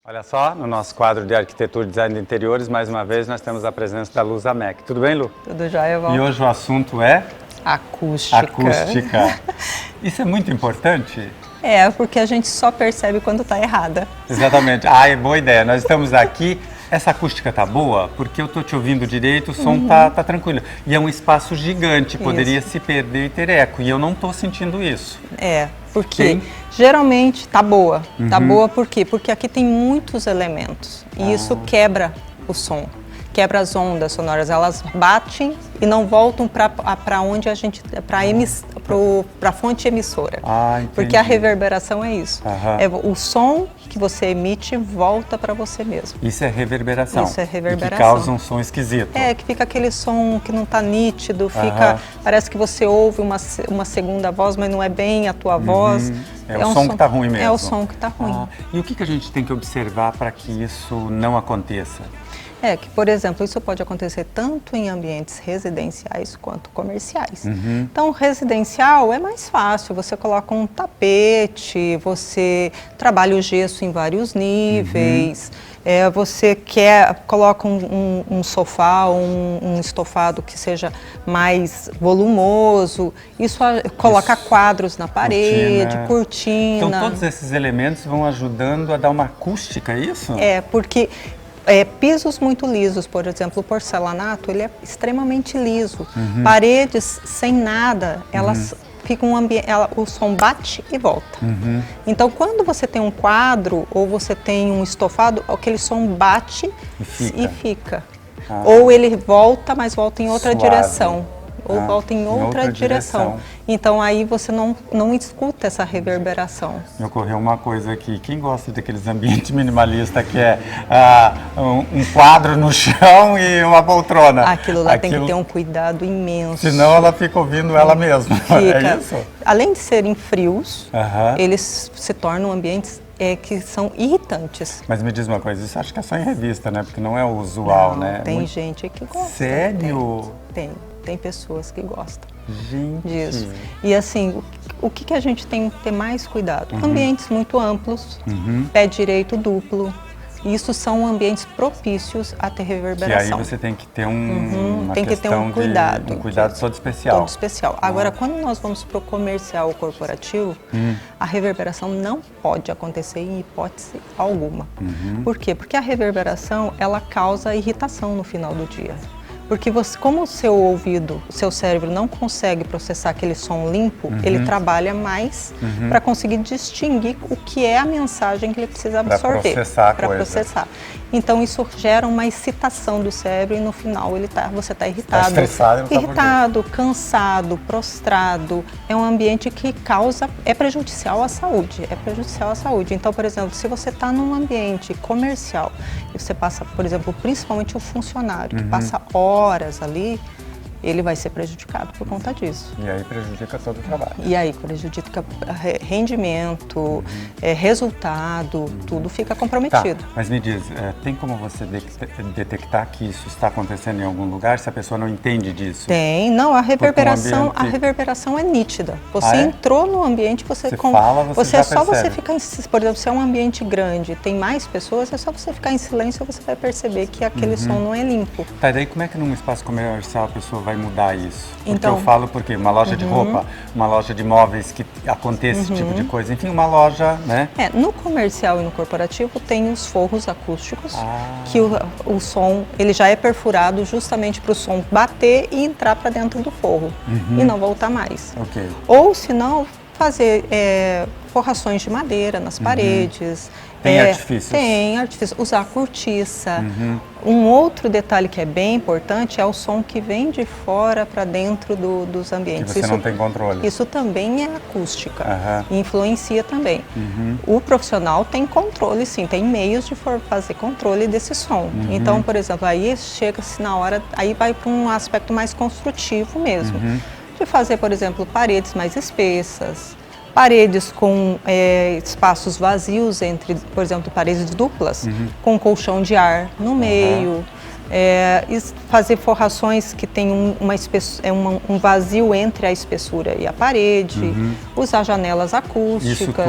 Olha só, no nosso quadro de Arquitetura e Design de Interiores, mais uma vez nós temos a presença da Luz Amec. Tudo bem, Lu? Tudo jóia, Val? E hoje o assunto é? Acústica. Acústica. Isso é muito importante? É, porque a gente só percebe quando está errada. Exatamente. Ah, é boa ideia. Nós estamos aqui. Essa acústica tá boa? Porque eu tô te ouvindo direito, o som tá tranquilo. E é um espaço gigante, poderia se perder e ter eco. E eu não tô sentindo isso. É, porque geralmente tá boa. Tá boa por quê? Porque aqui tem muitos elementos. E isso quebra o som. Quebra as ondas sonoras, elas batem e não voltam para onde a gente, para a fonte emissora. Porque a reverberação é isso. É o som que você emite volta para você mesmo. Isso é reverberação. Isso é reverberação. E que causa um som esquisito. É, que fica aquele som que não está nítido, parece que você ouve uma segunda voz, mas não é bem a tua voz. É o som que está ruim mesmo. É o som que está ruim. E o que a gente tem que observar para que isso não aconteça? É que, por exemplo, isso pode acontecer tanto em ambientes residenciais quanto comerciais. Então, residencial é mais fácil, você coloca um tapete, você trabalha o gesso em vários níveis, você coloca um sofá, um estofado que seja mais volumoso, isso coloca quadros na parede, cortina. Então, todos esses elementos vão ajudando a dar uma acústica, é isso? É, porque... pisos muito lisos, por exemplo, o porcelanato, ele é extremamente liso. Paredes sem nada, elas ficam o som bate e volta. Então, quando você tem um quadro ou você tem um estofado, aquele som bate e fica. Ou ele volta, mas volta em outra direção. Ou volta em outra direção. Então aí você não escuta essa reverberação. Me ocorreu uma coisa aqui, quem gosta daqueles ambientes minimalistas que é um quadro no chão e uma poltrona? Aquilo lá tem que ter um cuidado imenso. Senão ela fica ouvindo ela mesma, é isso? Além de serem frios, eles se tornam ambientes que são irritantes. Mas me diz uma coisa, isso acho que é só em revista, né? Porque não é o usual, né? Tem gente que gosta. Sério? Tem pessoas que gostam disso. E assim, o que a gente tem que ter mais cuidado? Ambientes muito amplos, pé direito duplo. Isso são ambientes propícios a ter reverberação. E aí você tem que ter uma tem que ter um cuidado. Um cuidado todo especial. Todo especial. Agora, quando nós vamos para o comercial ou corporativo, a reverberação não pode acontecer em hipótese alguma. Por quê? Porque a reverberação, ela causa irritação no final do dia. Porque como o seu ouvido, o seu cérebro não consegue processar aquele som limpo, ele trabalha mais para conseguir distinguir o que é a mensagem que ele precisa absorver. Para processar. Então isso gera uma excitação do cérebro e no final você está irritado. Tá estressado, irritado, cansado, prostrado. É um ambiente que é prejudicial à saúde. É prejudicial à saúde. Então, por exemplo, se você está num ambiente comercial e você passa, por exemplo, principalmente o funcionário, que passa horas ali, ele vai ser prejudicado por conta disso. E aí prejudica todo o trabalho. E aí prejudica rendimento, resultado, tudo fica comprometido. Tá, mas me diz, tem como você detectar que isso está acontecendo em algum lugar se a pessoa não entende disso? Tem, não, a reverberação é nítida. Você entrou no ambiente, você você fica em, por exemplo, se é um ambiente grande, tem mais pessoas, é só você ficar em silêncio, você vai perceber que aquele som não é limpo. Tá, e daí como é que num espaço comercial a pessoa vai mudar isso? Porque então, eu falo porque uma loja de roupa, uma loja de móveis que aconteça esse tipo de coisa, enfim, uma loja, né? No comercial e no corporativo tem os forros acústicos, que o som, ele já é perfurado justamente para o som bater e entrar para dentro do forro e não voltar mais. Ou se não, fazer forrações de madeira nas paredes. Tem artifícios? Tem artifícios. Usar cortiça. Um outro detalhe que é bem importante é o som que vem de fora para dentro dos ambientes. Que você não tem controle. Isso também é acústica. E influencia também. O profissional tem controle, sim. Tem meios de fazer controle desse som. Então, por exemplo, aí chega-se na hora, aí vai para um aspecto mais construtivo mesmo. De fazer, por exemplo, paredes mais espessas, paredes com espaços vazios entre, por exemplo, paredes duplas, com colchão de ar no meio, Fazer forrações que tem um vazio entre a espessura e a parede, usar janelas acústicas.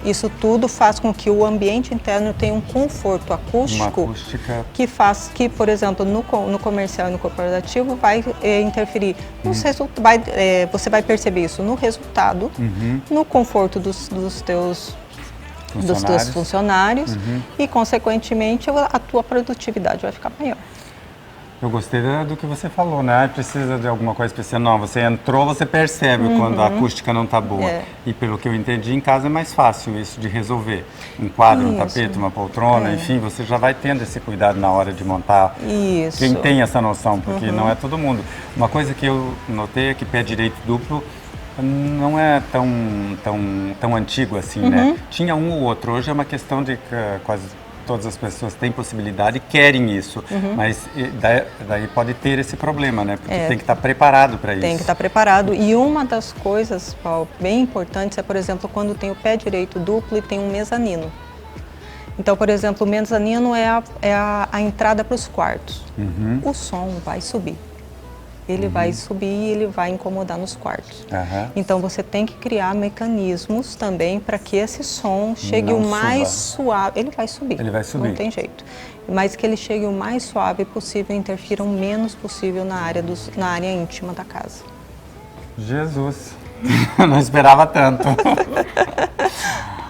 Isso tudo faz com que o ambiente interno tenha um conforto acústico que faz que, por exemplo, no comercial e no corporativo vai interferir. Você vai perceber isso no resultado, no conforto dos teus funcionários e, consequentemente, a tua produtividade vai ficar maior. Eu gostei do que você falou, né? Precisa de alguma coisa especial. Não, você entrou, você percebe quando a acústica não está boa. E pelo que eu entendi, em casa é mais fácil isso de resolver. Um quadro, um tapete, uma poltrona, enfim, você já vai tendo esse cuidado na hora de montar. Isso. Quem tem essa noção, porque não é todo mundo. Uma coisa que eu notei é que pé direito duplo não é tão antigo assim, né? Tinha um ou outro. Hoje é uma questão de que quase todas as pessoas têm possibilidade e querem isso. Mas daí pode ter esse problema, né? Porque tem que estar preparado para isso. Tem que estar preparado. E uma das coisas, Paulo, bem importantes é, por exemplo, quando tem o pé direito duplo e tem um mezanino. Então, por exemplo, o mezanino é a entrada para os quartos. O som vai subir. Ele vai subir e ele vai incomodar nos quartos. Então você tem que criar mecanismos também para que esse som chegue o mais suave. Ele vai subir. Não tem jeito. Mas que ele chegue o mais suave possível e interfira o menos possível na área íntima da casa. Jesus! Não esperava tanto.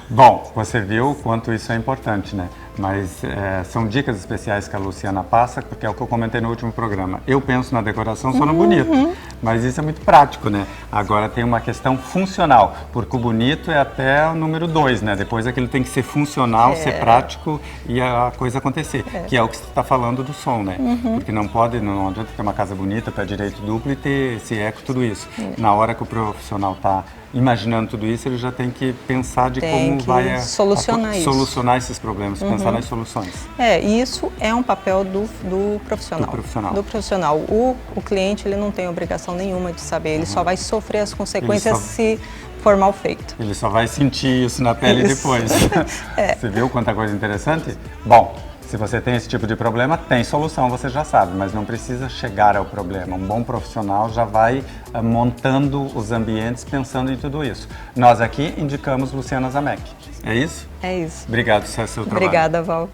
Bom, você viu o quanto isso é importante, né? Mas são dicas especiais que a Luciana passa, porque é o que eu comentei no último programa. Eu penso na decoração só no bonito, mas isso é muito prático, né? Agora tem uma questão funcional, porque o bonito é até o número 2, né? Depois aquilo tem que ser funcional, ser prático e a coisa acontecer, que é o que você está falando do som, né? Porque não adianta ter uma casa bonita, pé direito duplo e ter esse eco, tudo isso. Na hora que o profissional está imaginando tudo isso, ele já tem que pensar de como vai solucionar esses problemas, pensar nas soluções. E isso é um papel do profissional. O cliente ele não tem obrigação nenhuma de saber, ele só vai sofrer as consequências se for mal feito. Ele só vai sentir isso na pele depois. Você viu quanta coisa interessante? Bom, se você tem esse tipo de problema, tem solução, você já sabe, mas não precisa chegar ao problema. Um bom profissional já vai montando os ambientes pensando em tudo isso. Nós aqui indicamos Luciana Zamek. É isso? É isso. Obrigado, sucesso ao seu trabalho. Obrigada, Val.